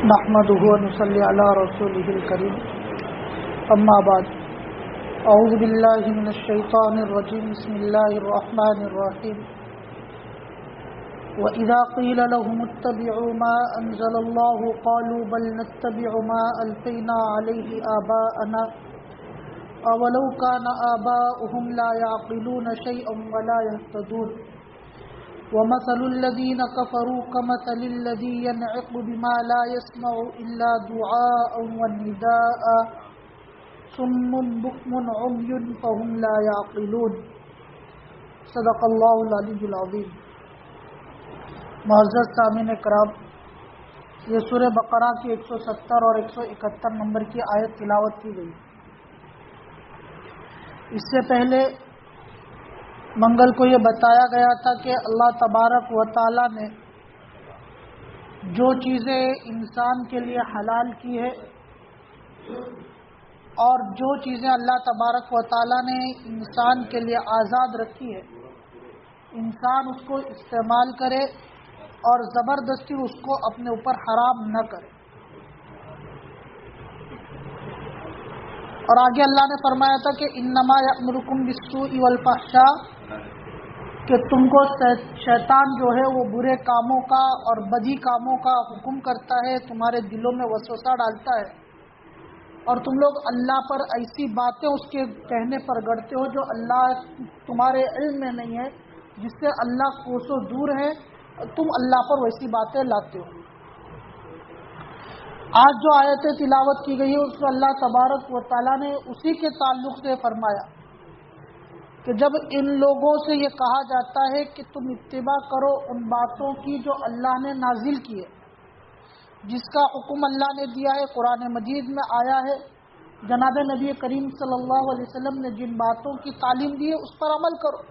نحمده ونصلي على رسوله الكريم اما بعد اعوذ بالله من الشيطان الرجيم بسم الله الرحمن الرحيم واذا قيل لهم اتبعوا ما انزل الله قالوا بل نتبع ما الفينا عليه آباءنا اولو كان آباؤهم لا يعقلون شيئا ولا يهتدون ومثل الذين كفروا كمثل الذي ينعق بما لا يسمع إلا دعاء ونداء صم بكم عمي فهم لا يعقلون صدق اللہ العلی العظیم۔ معزز سامعین کرام، یہ سورہ بقرہ کی 170 اور 171 نمبر کی آیت تلاوت کی گئی۔ اس سے پہلے منگل کو یہ بتایا گیا تھا کہ اللہ تبارک و تعالی نے جو چیزیں انسان کے لیے حلال کی ہے اور جو چیزیں اللہ تبارک و تعالی نے انسان کے لیے آزاد رکھی ہے، انسان اس کو استعمال کرے اور زبردستی اس کو اپنے اوپر حرام نہ کرے۔ اور آگے اللہ نے فرمایا تھا کہ انما یأمرکم بالسوء والفحشاء، کہ تم کو شیطان جو ہے وہ برے کاموں کا اور بدی کاموں کا حکم کرتا ہے، تمہارے دلوں میں وسوسہ ڈالتا ہے، اور تم لوگ اللہ پر ایسی باتیں اس کے کہنے پر گڑتے ہو جو اللہ تمہارے علم میں نہیں ہے، جس سے اللہ کوسوں دور ہے، تم اللہ پر ویسی باتیں لاتے ہو۔ آج جو آیتیں تلاوت کی گئی ہے اس میں اللہ تبارک و تعالیٰ نے اسی کے تعلق سے فرمایا کہ جب ان لوگوں سے یہ کہا جاتا ہے کہ تم اتباع کرو ان باتوں کی جو اللہ نے نازل کی ہے، جس کا حکم اللہ نے دیا ہے، قرآن مجید میں آیا ہے، جناب نبی کریم صلی اللہ علیہ وسلم نے جن باتوں کی تعلیم دی ہے اس پر عمل کرو،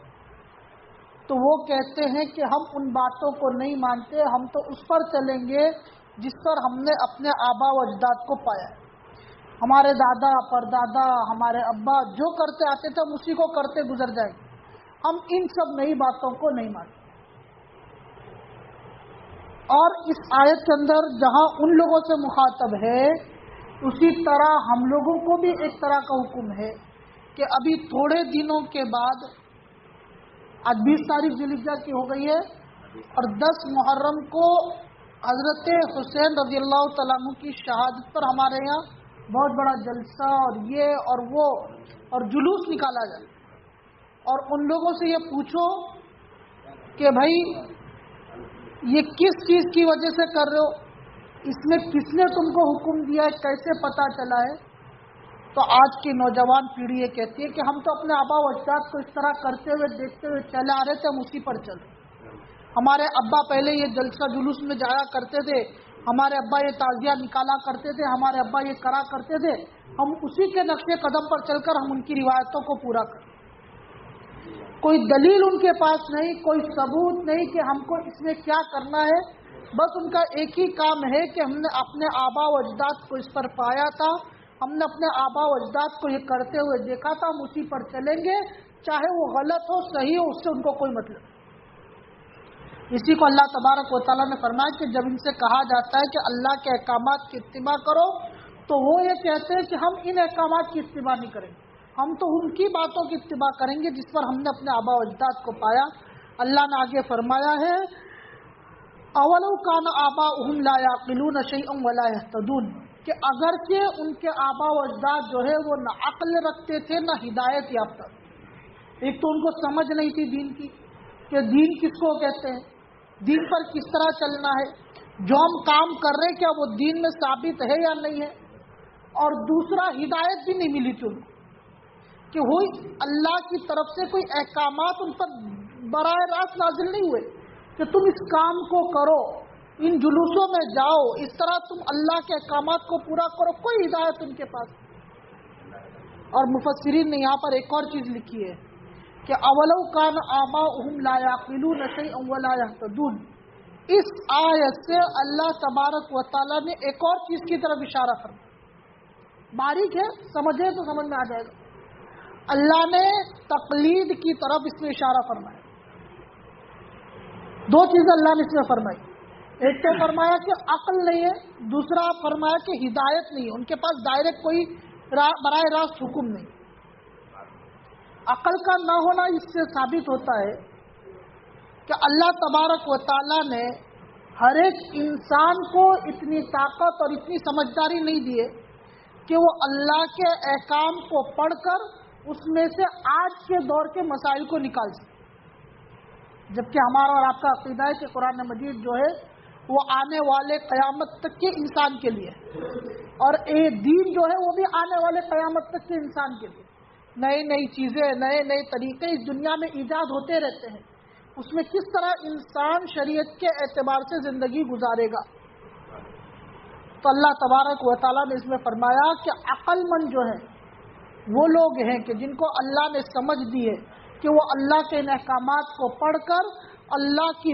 تو وہ کہتے ہیں کہ ہم ان باتوں کو نہیں مانتے، ہم تو اس پر چلیں گے جس پر ہم نے اپنے آبا و اجداد کو پایا ہے۔ ہمارے دادا پردادا ہمارے ابا جو کرتے آتے تھے ہم اسی کو کرتے گزر جائیں گے، ہم ان سب نئی باتوں کو نہیں مانتے۔ اور اس آیت کے اندر جہاں ان لوگوں سے مخاطب ہے، اسی طرح ہم لوگوں کو بھی ایک طرح کا حکم ہے کہ ابھی تھوڑے دنوں کے بعد، آج 20 تاریخ ذی الحجہ کی ہو گئی ہے اور 10 محرم کو حضرت حسین رضی اللہ تعالیٰ عنہ کی شہادت پر ہمارے یہاں بہت بڑا جلسہ اور یہ اور وہ اور جلوس نکالا جائے، اور ان لوگوں سے یہ پوچھو کہ بھائی یہ کس چیز کی وجہ سے کر رہے ہو، اس میں کس نے تم کو حکم دیا ہے، کیسے پتہ چلا ہے؟ تو آج کی نوجوان پیڑھی یہ کہتی ہے کہ ہم تو اپنے آبا و اجداد کو اس طرح کرتے ہوئے دیکھتے ہوئے چلے آ رہے تھے، ہم اسی پر چل رہے۔ ہمارے ابا پہلے یہ جلسہ جلوس میں جایا کرتے تھے، ہمارے ابا یہ تعزیہ نکالا کرتے تھے، ہمارے ابا یہ کرا کرتے تھے، ہم اسی کے نقش قدم پر چل کر ہم ان کی روایتوں کو پورا کریں۔ کوئی دلیل ان کے پاس نہیں، کوئی ثبوت نہیں کہ ہم کو اس میں کیا کرنا ہے، بس ان کا ایک ہی کام ہے کہ ہم نے اپنے آبا و اجداد کو اس پر پایا تھا، ہم نے اپنے آبا و اجداد کو یہ کرتے ہوئے دیکھا تھا، ہم اسی پر چلیں گے، چاہے وہ غلط ہو صحیح ہو، اس سے ان کو کوئی مطلب نہیں۔ اسی کو اللہ تبارک و تعالیٰ نے فرمایا کہ جب ان سے کہا جاتا ہے کہ اللہ کے احکامات کی اتباع کرو، تو وہ یہ کہتے ہیں کہ ہم ان احکامات کی اتباع نہیں کریں گے، ہم تو ان کی باتوں کی اتباع کریں گے جس پر ہم نے اپنے آبا و اجداد کو پایا۔ اللہ نے آگے فرمایا ہے اولو کان آباؤہم لا یعقلون شیئا ولا یہتدون، کہ اگرچہ ان کے آبا و اجداد جو ہے وہ نہ عقل رکھتے تھے نہ ہدایت یافتہ، ایک تو ان کو سمجھ نہیں تھی دین کی کہ دین کس کو کہتے ہیں، دین پر کس طرح چلنا ہے، جو ہم کام کر رہے ہیں کیا وہ دین میں ثابت ہے یا نہیں ہے، اور دوسرا ہدایت بھی نہیں ملی تھی ان کو کہ وہ اللہ کی طرف سے کوئی احکامات ان پر براہ راست نازل نہیں ہوئے کہ تم اس کام کو کرو، ان جلوسوں میں جاؤ، اس طرح تم اللہ کے احکامات کو پورا کرو، کوئی ہدایت ان کے پاس۔ اور مفسرین نے یہاں پر ایک اور چیز لکھی ہے کہ اولو کان آباؤہم لا یعقلون شیئا ولا یہتدون، اس آیت سے اللہ تبارک و تعالیٰ نے ایک اور چیز کی طرف اشارہ فرمایا، باریک ہے، سمجھے تو سمجھ میں آ جائے گا۔ اللہ نے تقلید کی طرف اس میں اشارہ فرمایا، دو چیزیں اللہ نے اس میں فرمائی، ایک تو فرمایا کہ عقل نہیں ہے، دوسرا فرمایا کہ ہدایت نہیں ہے، ان کے پاس ڈائریکٹ کوئی براہ راست حکم نہیں۔ عقل کا نہ ہونا اس سے ثابت ہوتا ہے کہ اللہ تبارک و تعالیٰ نے ہر ایک انسان کو اتنی طاقت اور اتنی سمجھداری نہیں دی ہے کہ وہ اللہ کے احکام کو پڑھ کر اس میں سے آج کے دور کے مسائل کو نکال سکے، جبکہ ہمارا اور آپ کا عقیدہ ہے کہ قرآن مجید جو ہے وہ آنے والے قیامت تک کے انسان کے لیے، اور دین جو ہے وہ بھی آنے والے قیامت تک کے انسان کے لیے۔ نئی نئی چیزیں، نئے نئے طریقے اس دنیا میں ایجاد ہوتے رہتے ہیں، اس میں کس طرح انسان شریعت کے اعتبار سے زندگی گزارے گا۔ تو اللہ تبارک و تعالیٰ نے اس میں فرمایا کہ عقل مند جو ہے وہ لوگ ہیں کہ جن کو اللہ نے سمجھ دی ہے کہ وہ اللہ کے ان احکامات کو پڑھ کر اللہ کی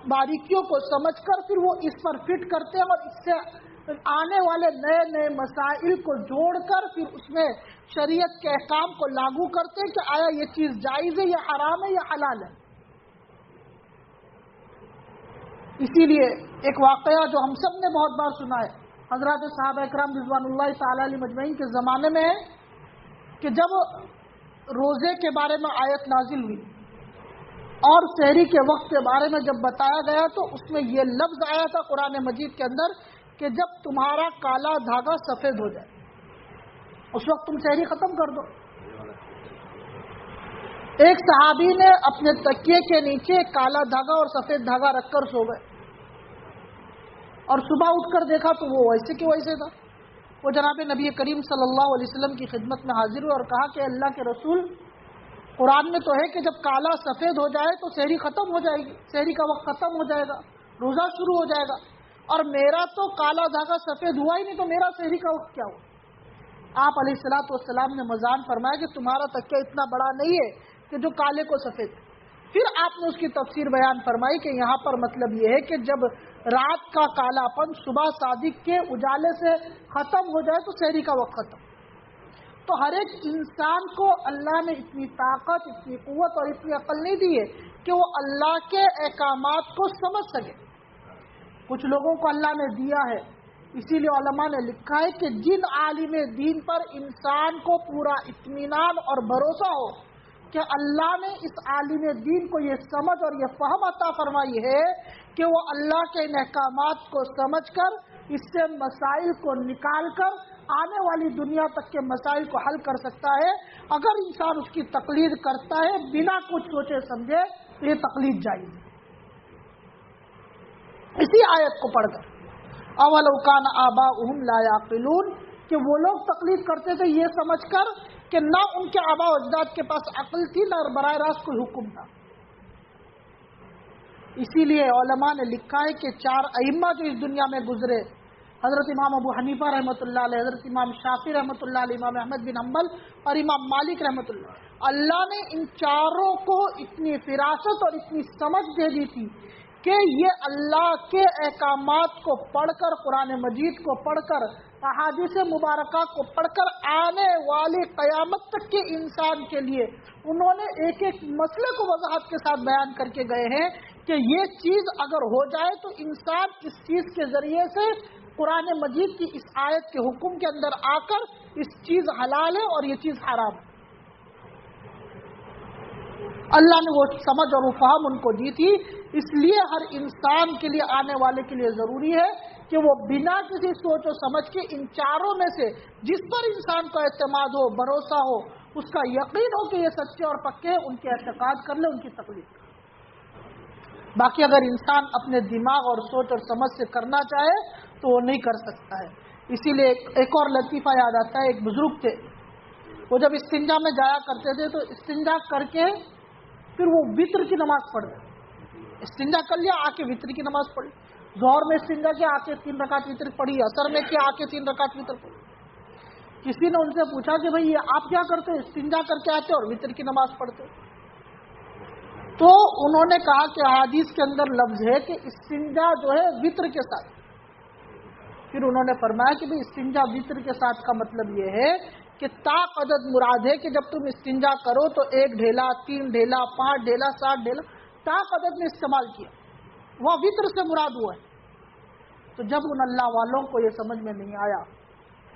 باریکیوں کو سمجھ کر پھر وہ اس پر فٹ کرتے ہیں، اور اس سے آنے والے نئے نئے مسائل کو جوڑ کر پھر اس میں شریعت کے احکام کو لاگو کرتے ہیں کہ آیا یہ چیز جائز ہے یا حرام ہے یا حلال ہے۔ اسی لیے ایک واقعہ جو ہم سب نے بہت بار سنا ہے، حضرات صحابہ اکرام رضوان اللہ تعالی علیہ مجمعین کے زمانے میں ہے کہ جب روزے کے بارے میں آیت نازل ہوئی اور سحری کے وقت کے بارے میں جب بتایا گیا تو اس میں یہ لفظ آیا تھا قرآن مجید کے اندر کہ جب تمہارا کالا دھاگا سفید ہو جائے اس وقت تم سحری ختم کر دو۔ ایک صحابی نے اپنے تکیے کے نیچے کالا دھاگا اور سفید دھاگا رکھ کر سو گئے، اور صبح اٹھ کر دیکھا تو وہ ویسے کہ ویسے تھا۔ وہ جناب نبی کریم صلی اللہ علیہ وسلم کی خدمت میں حاضر ہوئے اور کہا کہ اللہ کے رسول، قرآن میں تو ہے کہ جب کالا سفید ہو جائے تو سحری ختم ہو جائے گی، سحری کا وقت ختم ہو جائے گا، روزہ شروع ہو جائے گا، اور میرا تو کالا دھاگا سفید ہوا ہی نہیں، تو میرا سحری کا وقت کیا ہوا؟ آپ علیہ الصلوۃ والسلام نے مذاق فرمایا کہ تمہارا تکیہ اتنا بڑا نہیں ہے کہ جو کالے کو سفید۔ پھر آپ نے اس کی تفسیر بیان فرمائی کہ یہاں پر مطلب یہ ہے کہ جب رات کا کالا پن صبح صادق کے اجالے سے ختم ہو جائے تو سحری کا وقت ختم۔ تو ہر ایک انسان کو اللہ نے اتنی طاقت، اتنی قوت اور اتنی عقل نہیں دی ہے کہ وہ اللہ کے احکامات کو سمجھ سکے۔ کچھ لوگوں کو اللہ نے دیا ہے، اسی لیے علماء نے لکھا ہے کہ جن عالم دین پر انسان کو پورا اطمینان اور بھروسہ ہو کہ اللہ نے اس عالم دین کو یہ سمجھ اور یہ فہم عطا فرمائی ہے کہ وہ اللہ کے ان احکامات کو سمجھ کر اس سے مسائل کو نکال کر آنے والی دنیا تک کے مسائل کو حل کر سکتا ہے، اگر انسان اس کی تقلید کرتا ہے بنا کچھ سوچے سمجھے تو یہ تقلید جائز ہے۔ اسی آیت کو پڑھ کر اولو کان آباؤہم لا یعقلون، کہ وہ لوگ تقلید کرتے تھے یہ سمجھ کر کہ نہ ان کے آباء و اجداد کے پاس عقل تھی نہ براہ راست کوئی حکم تھا۔ اسی لیے علماء نے لکھا ہے کہ 4 ائمہ جو اس دنیا میں گزرے، حضرت امام ابو حنیفہ رحمۃ اللہ علیہ، حضرت امام شافعی رحمۃ اللہ علیہ، امام احمد بن حنبل اور امام مالک رحمۃ اللہ نے ان چاروں کو اتنی فراست اور اتنی سمجھ دے دی تھی کہ یہ اللہ کے احکامات کو پڑھ کر، قرآن مجید کو پڑھ کر، احادیث مبارکہ کو پڑھ کر آنے والی قیامت تک کے انسان کے لیے انہوں نے ایک ایک مسئلے کو وضاحت کے ساتھ بیان کر کے گئے ہیں کہ یہ چیز اگر ہو جائے تو انسان اس چیز کے ذریعے سے قرآن مجید کی اس آیت کے حکم کے اندر آ کر اس چیز حلال ہے اور یہ چیز حرام ہے۔ اللہ نے وہ سمجھ اور وہ فہم ان کو دی تھی، اس لیے ہر انسان کے لیے، آنے والے کے لیے ضروری ہے کہ وہ بنا کسی سوچ و سمجھ کے ان چاروں میں سے جس پر انسان کو اعتماد ہو، بھروسہ ہو، اس کا یقین ہو کہ یہ سچے اور پکے، ان کے اعتقاد کر لے، ان کی تقلید کر لے۔ باقی اگر انسان اپنے دماغ اور سوچ اور سمجھ سے کرنا چاہے تو وہ نہیں کر سکتا ہے۔ اسی لیے ایک اور لطیفہ یاد آتا ہے، ایک بزرگ تھے، وہ جب استنجا میں جایا کرتے تھے تو استنجا کر کے پھر وہ وتر کی نماز پڑھ گئے۔ استنجا کر لیا، آ کے وتر کی نماز پڑھی، ظہر میں استنجا کیا، آ کے 3 رکعت وتر پڑھی، عصر میں کیا، آ کے 3 رکعت وتر پڑھی۔ کسی نے ان سے پوچھا کہ بھئی یہ آپ کیا کرتے، استنجا کر کے آتے اور وتر کی نماز پڑھتے؟ تو انہوں نے کہا کہ حدیث کے اندر لفظ ہے کہ استنجا جو ہے وتر کے ساتھ۔ پھر انہوں نے فرمایا کہ بھئی استنجا وتر کے ساتھ کا مطلب یہ ہے کہ تا عدد مراد ہے کہ جب تم استنجا کرو تو 1 ڈھیلا، 3 ڈھیلا، 5 ڈھیلا، 7 ڈھیلا، تا عدد میں استعمال کیا، وہ وتر سے مراد ہوا ہے۔ تو جب ان اللہ والوں کو یہ سمجھ میں نہیں آیا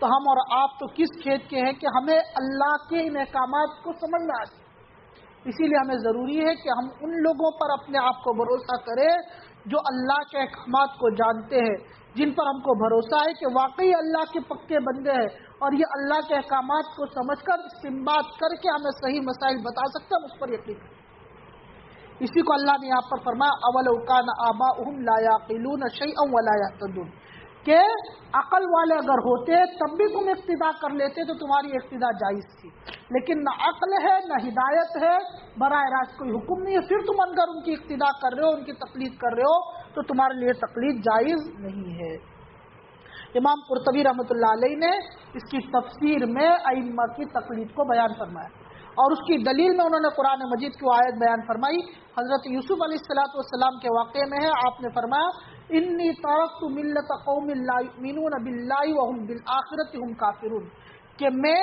تو ہم اور آپ تو کس کھیت کے ہیں کہ ہمیں اللہ کے ان احکامات کو سمجھ میں آ جائے۔ اسی لیے ہمیں ضروری ہے کہ ہم ان لوگوں پر اپنے آپ کو بھروسہ کریں جو اللہ کے احکامات کو جانتے ہیں، جن پر ہم کو بھروسہ ہے کہ واقعی اللہ کے پکے بندے ہیں اور یہ اللہ کے احکامات کو سمجھ کر استنباط کر کے ہمیں صحیح مسائل بتا سکتے ہیں، ہم اس پر یقین کریں۔ اسی کو اللہ نے یہاں پر فرمایا اولو کان آباؤہم لا یعقلون شیئا ولا یہتدون، کہ عقل والے اگر ہوتے تب بھی تم اقتدا کر لیتے تو تمہاری اقتدا جائز تھی، لیکن نہ عقل ہے نہ ہدایت ہے، براہ راست کوئی حکم نہیں ہے، پھر تم اگر ان کی اقتدا کر رہے ہو، ان کی تقلید کر رہے ہو تو تمہارے لیے تقلید جائز نہیں ہے۔ امام قرطبی رحمۃ اللہ علیہ نے اس کی تفسیر میں ائمہ کی تقلید کو بیان فرمایا، اور اس کی دلیل میں انہوں نے قرآن مجید کی آیت بیان فرمائی۔ حضرت یوسف علیہ السلام کے واقعے میں ہے، آپ نے فرمایا انی ترکت ملت قوم لا یؤمنون باللہ وهم بالآخرۃ هم کافرون، کہ میں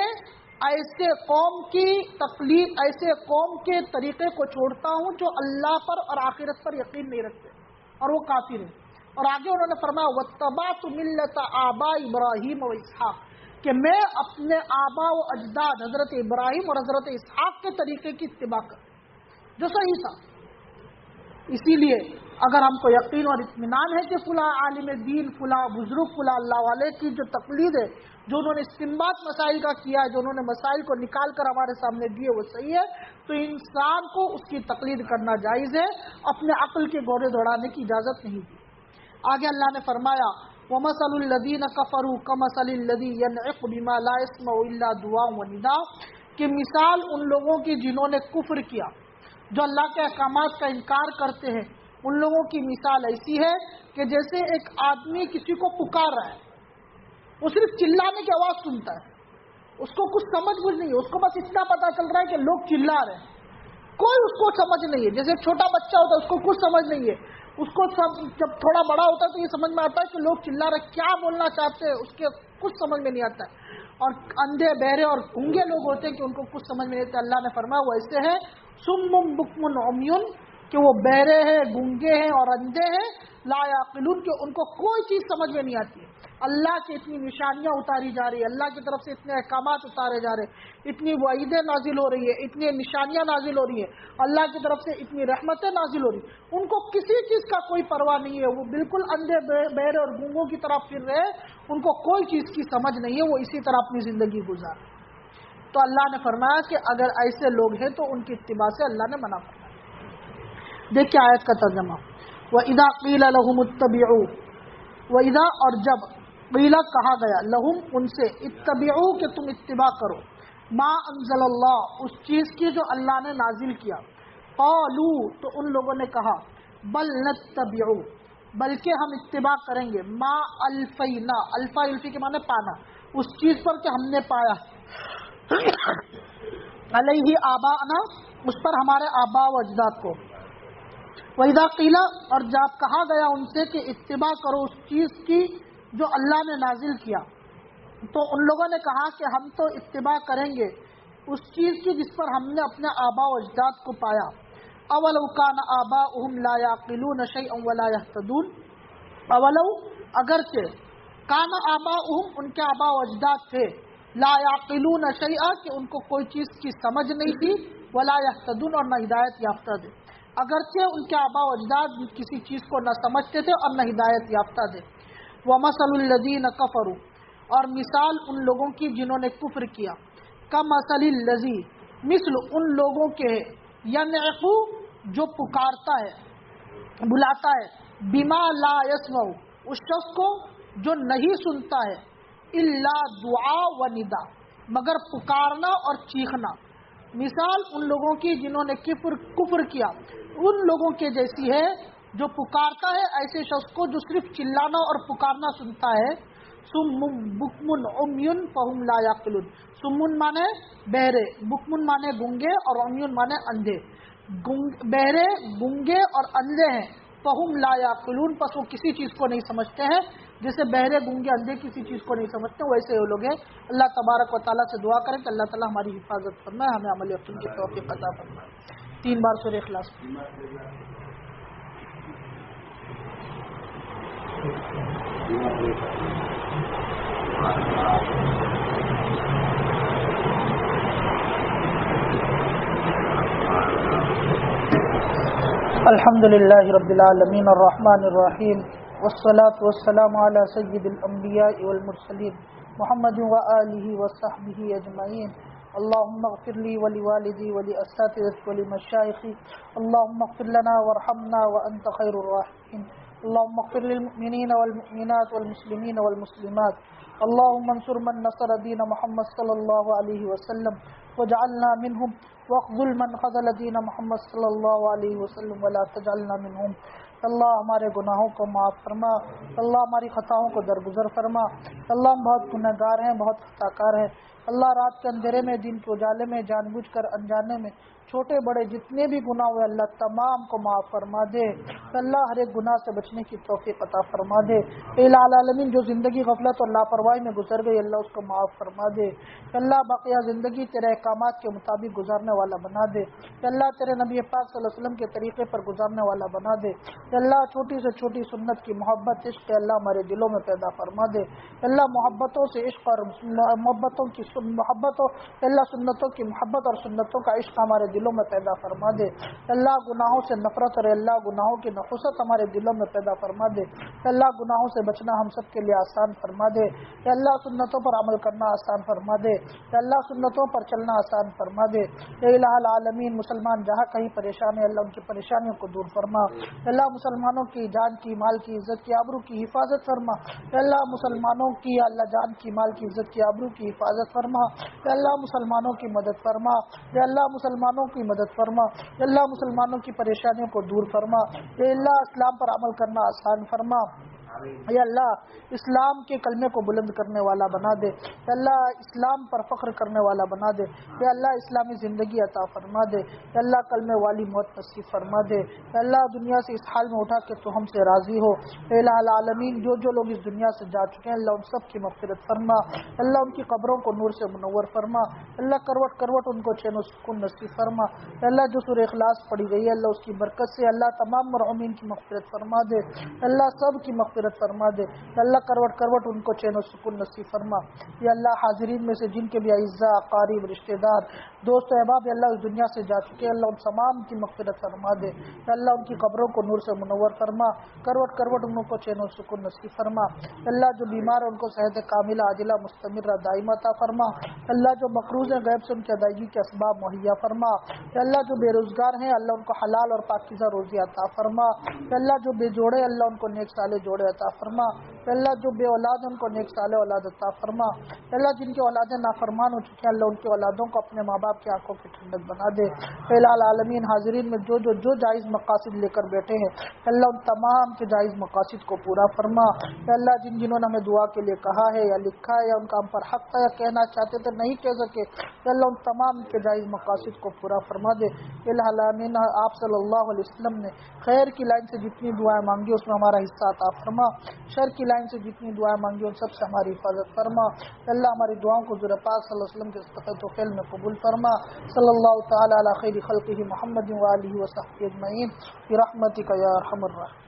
ایسے قوم کی تقلید، ایسے قوم کے طریقے کو چھوڑتا ہوں جو اللہ پر اور آخرت پر یقین نہیں رکھتے اور وہ کافر ہیں۔ اور آگے انہوں نے فرمایا واتبعت ملت آباء ابراہیم و اسحاق، کہ میں اپنے آبا و اجداد حضرت ابراہیم اور حضرت اسحاق کے طریقے کی اتباع کروں جو صحیح تھا۔ اسی لیے اگر ہم کو یقین اور اطمینان ہے کہ فلاں عالم دین، فلاں بزرگ، فلاں اللہ والے کی جو تقلید ہے، جو انہوں نے استنباط مسائل کا کیا ہے، جو انہوں نے مسائل کو نکال کر ہمارے سامنے دیے وہ صحیح ہے، تو انسان کو اس کی تقلید کرنا جائز ہے، اپنے عقل کے گھوڑے دوڑانے کی اجازت نہیں دی۔ آگے اللہ نے فرمایا وَمَثَلُ الَّذِينَ كَفَرُوا كَمَثَلِ الَّذِي يَنْعِقُ بِمَا لَا يَسْمَعُ إِلَّا دُعَاءً وَنِدَاءً، کہ مثال ان لوگوں کی جنہوں نے کفر کیا، جو اللہ کے احکامات کا انکار کرتے ہیں، ان لوگوں کی مثال ایسی ہے کہ جیسے ایک آدمی کسی کو پکار رہا ہے، وہ صرف چلانے کی آواز سنتا ہے، اس کو کچھ سمجھ نہیں ہے، اس کو بس اتنا پتا چل رہا ہے کہ لوگ چلا رہے ہیں، کوئی اس کو سمجھ نہیں ہے۔ جیسے ایک چھوٹا بچہ ہوتا ہے اس کو کچھ سمجھ نہیں ہے، اس کو جب تھوڑا بڑا ہوتا ہے تو یہ سمجھ میں آتا ہے کہ لوگ چلا رہے کیا بولنا چاہتے ہیں، اس کے کچھ سمجھ میں نہیں آتا ہے۔ اور اندھے بہرے اور گونگے لوگ ہوتے ہیں کہ ان کو کچھ سمجھ میں نہیں آتا۔ اللہ نے فرمایا وہ ایسے ہیں صم بکم عمیٌ، کہ وہ بہرے ہیں، گونگے ہیں اور اندھے ہیں، لا یعقلون، کہ ان کو کوئی چیز سمجھ میں نہیں آتی ہے۔ اللہ کی اتنی نشانیاں اتاری جا رہی ہے، اللہ کی طرف سے اتنے احکامات اتارے جا رہے ہیں، اتنی وعیدیں نازل ہو رہی ہے، اتنی نشانیاں نازل ہو رہی ہیں، اللہ کی طرف سے اتنی رحمتیں نازل ہو رہی ہیں، ان کو کسی چیز کا کوئی پرواہ نہیں ہے، وہ بالکل اندھے بہرے اور گونگوں کی طرف پھر رہے، ان کو کوئی چیز کی سمجھ نہیں ہے، وہ اسی طرح اپنی زندگی گزار۔ تو اللہ نے فرمایا کہ اگر ایسے لوگ ہیں تو ان کی اتباع سے اللہ نے منع فرمایا۔ دیکھیں آیت کا ترجمہ، وَإِذَا قِيلَ لَهُمُ اتَّبِعُوا، وَإِذَا اور جب قیل کہا گیا لہم ان سے اتبعوا کہ تم اتباع کرو، ما انزل اللہ اس چیز کی جو اللہ نے نازل کیا، قالوا تو ان لوگوں نے کہا بل نتبع بلکہ ہم اتباع کریں گے، ما الفینا، الفا الفی کے معنی پانا، اس چیز پر کہ ہم نے پایا علیہ آباءنا اس پر ہمارے آباء و اجداد کو، وَإِذَا قِيلَ اور جب کہا گیا ان سے کہ اتباع کرو اس چیز کی جو اللہ نے نازل کیا، تو ان لوگوں نے کہا کہ ہم تو اتباع کریں گے اس چیز کی جس پر ہم نے اپنے آباء و اجداد کو پایا۔ اولو کان آباؤہم لا یعقلون شیئا ولا یہتدون، اولو اگرچہ کان آباؤہم ان کے آباء و اجداد تھے، لا یعقلون شیئا کہ ان کو کوئی چیز کی سمجھ نہیں تھی، ولا یہتدون اور نہ ہدایت یافتہ تھے، اگرچہ ان کے آباء و اجداد کسی چیز کو نہ سمجھتے تھے اور نہ ہدایت یافتہ تھے۔ وَمَثَلُ الَّذِينَ كَفَرُوا اور مثال ان لوگوں کی جنہوں نے کفر کیا، كَمَثَلِ الَّذِي مثل ان لوگوں کے يَنْعِقُ جو پکارتا ہے بلاتا ہے، بِمَا لَا يَسْمَعُ اس شخص کو جو نہیں سنتا ہے، إِلَّا دُعَاء وَنِدَاء مگر پکارنا اور چیخنا۔ مثال ان لوگوں کی جنہوں نے کفر کیا ان لوگوں کے جیسی ہے جو پکارتا ہے ایسے شخص کو جو صرف چلانا اور پکارنا سنتا ہے، سم بکم عمی فہم لا یعقلون، سمن مانے بہرے، بکمن مانے گونگے اور عمی مانے اندھے، بہرے گونگے اور اندھے ہیں، فہم لا یعقلون پس وہ کسی چیز کو نہیں سمجھتے ہیں، جیسے بہرے گونگے اندھے کسی چیز کو نہیں سمجھتے ویسے وہ لوگ ہیں۔ اللہ تبارک و تعالیٰ سے دعا کریں کہ اللہ تعالیٰ ہماری حفاظت فرمائے، ہمیں عمل یقین کی توفیق عطا فرمائے۔ 3 بار سورہ اخلاص۔ الحمد للہ رب العالمین الرحمن الرحیم والصلاة والسلام علی سید الانبیاء والمرسلین محمد وآلہ وصحبہ اجمعین. اللہم اغفر لی ولوالدی ولاساتذتی ولمشایخی. اللہم اغفر لنا وارحمنا وانت خیر الراحمین. اللہم اغفر للمؤمنین والمؤمنات والمسلمین والمسلمات. اللہم انصر من نصر دین محمد صلی اللہ علیہ وسلم وجعلنا منہم واخذل من خذل دین محمد صلی اللہ علیہ وسلم ولا تجعلنا منہم. اللہ ہمارے گناہوں کو معاف فرما. اللہ ہماری خطاؤں کو درگزر فرما. اللہ ہم بہت گناہ گار ہیں، بہت خطا کار ہیں. اللہ رات کے اندھیرے میں، دن کے اجالے میں، جان بوجھ کر انجانے میں چھوٹے بڑے جتنے بھی گناہ ہوئے اللہ تمام کو معاف فرما دے. اللہ ہر ایک گناہ سے بچنے کی توفیق عطا فرما دے. اے العالمین جو زندگی غفلت اور لاپرواہی میں گزر گئی اللہ اس کو معاف فرما دے. اللہ باقیہ زندگی تیرے احکامات کے مطابق گزارنے والا بنا دے. اللہ تیرے نبی پاک صلی اللہ علیہ وسلم کے طریقے پر گزارنے والا بنا دے. اللہ چھوٹی سے چھوٹی سنت کی محبت عشق اللہ ہمارے دلوں میں پیدا فرما دے. اللہ محبتوں سے عشق اور محبتوں کی محبت ہو. اللہ سنتوں کی محبت اور سنتوں کا عشق ہمارے دلوں میں پیدا فرما دے. اللہ گناہوں سے نفرت اور اللہ گناہوں کی نفست ہمارے دلوں میں پیدا فرما دے. اللہ گناہوں سے بچنا ہم سب کے لیے آسان فرما دے. اللہ سنتوں پر عمل کرنا آسان فرما دے. اللہ سنتوں پر چلنا آسان فرما دے. اے الہ العالمین مسلمان جہاں کہیں پریشان ہے اللہ ان کی پریشانیوں کو دور فرما. اللہ مسلمانوں کی جان کی مال کی عزت کی آبرو کی حفاظت فرما. اللہ مسلمانوں کی اللہ جان کی مال کی عزت کی آبرو کی حفاظت فرما. اللہ مسلمانوں کی مدد فرما. اللہ مسلمانوں کی مدد فرما. اللہ مسلمانوں کی پریشانیوں کو دور فرما. اے اللہ اسلام پر عمل کرنا آسان فرما. اے اللہ اسلام کے کلمے کو بلند کرنے والا بنا دے. اے اللہ اسلام پر فخر کرنے والا بنا دے. اے اللہ اسلامی زندگی عطا فرما دے. اے اللہ کلمے والی موت نصیب فرما دے. اے اللہ دنیا سے اس حال میں اٹھا کہ تو ہم سے راضی ہو. اے الہ العالمین جو لوگ اس دنیا سے جا چکے ہیں اللہ ان سب کی مغفرت فرما. اللہ ان کی قبروں کو نور سے منور فرما. اللہ کروٹ کروٹ ان کو چین و سکون نصیب فرما. اے اللہ جو سورہ اخلاص پڑھی گئی ہے اللہ اس کی برکت سے اللہ تمام مرحومین کی مغفرت فرما دے. اللہ سب کی مغفرت فرما دے. اللہ کروٹ کروٹ ان کو چین و سکون نصیب فرما. یا اللہ حاضرین میں سے جن کے بھی اعزاء اقارب رشتہ دار دوست و احباب اللہ اس دنیا سے جا چکے اللہ ان تمام کی مغفرت فرما دے. اللہ ان کی قبروں کو نور سے منور فرما. کروٹ کروٹ ان کو چین و سکون نصیب فرما. اللہ جو بیمار ان کو صحت کاملہ عاجلہ مستمرہ دائمہ عطا فرما. اللہ جو مقروض ہیں غیب سے ان کی ادائیگی کے اسباب مہیا فرما. اللہ جو بے روزگار ہیں اللہ ان کو حلال اور پاکیزہ روزی عطا فرما. اللہ جو بے جوڑے اللہ ان کو نیک سالے جوڑے عطا فرما. اللہ جو بے اولاد ان کو نیک سالے اولاد عطا فرما. اللہ جن کی اولادیں نافرمان ہو چکی ہیں اللہ ان کی اولادوں کو اپنے ماں باپ کی آنکھوں کی ٹھنڈک بنا دے. اے العالمین حاضرین میں جو جائز مقاصد لے کر بیٹھے ہیں اللہ ان تمام کے جائز مقاصد کو پورا فرما. اے اللہ جنہوں نے ہمیں دعا کے لیے کہا ہے یا لکھا ہے یا ان کا ہم پر حق تھا یا کہنا چاہتے تھے نہیں کہہ سکے اللہ ان تمام کے جائز مقاصد کو پورا فرما دے. اے العالمین آپ صلی اللہ علیہ وسلم نے خیر کی لائن سے جتنی دعائیں مانگی اس میں ہمارا حصہ عطا فرما. شر کی لائن سے جتنی دعائیں مانگی ان سب سے ہماری حفاظت فرما. اللہ ہماری دعاؤں کو حضور پاک صلی اللہ علیہ وسلم کے صفت و فعل میں قبول فرما. صلی اللہ تعالی علی خیر خلقہ محمد و آلہ و صحبہ اجمعین برحمتک یا ارحم الراحمین.